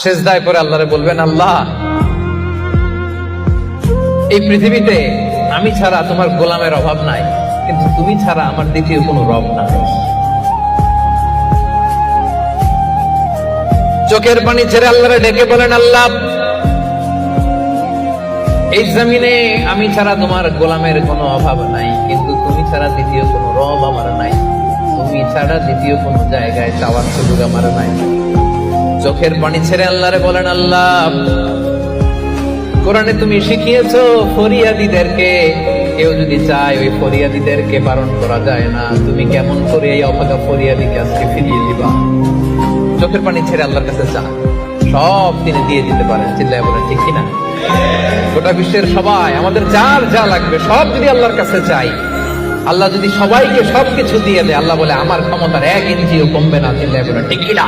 সিজদায় পড়ে আল্লাহরে বলবেন, আল্লাহ এই পৃথিবীতে আমি ছাড়া তোমার গোলামের অভাব নাই, কিন্তু তুমি ছাড়া আমার দ্বিতীয় কোনো রব নাই। চোখের পানি ছেড়ে আল্লাহরে ডেকে বলেন, আল্লাহ এই জমিনে আমি ছাড়া তোমার গোলামের কোনো অভাব নাই, কিন্তু তুমি ছাড়া দ্বিতীয় কোনো রব আমার নাই, তুমি ছাড়া দ্বিতীয় কোনো জায়গায় চাওয়ার সুযোগ আমার নাই। চোখের পানি ছেড়ে আল্লাহরে বলেন, আল্লাহ কোরআনে তুমি শিখিয়েছো ফরিয়াদীদেরকে কেউ যদি চায় ওই ফরিয়াদীদেরকে বারণ করা যায় না, তুমি কেমন করে এই অভাগা ফরিয়াদীকে আজকে ফিরিয়ে দিবা। চোখের পানি ছেড়ে আল্লাহর কাছে চা, সব তিনি দিয়ে দিতে পারেন। চিল্লায় বলেন ঠিক কিনা? গোটা বিশ্বের সবাই আমাদের যার যা লাগবে সব যদি আল্লাহর কাছে চাই, আল্লাহ যদি সবাইকে সবকিছু দিয়ে দেয়, আল্লাহ বলে আমার ক্ষমতার 1 ইঞ্চিও কমবে না। চিল্লায় বলেন ঠিক কিনা?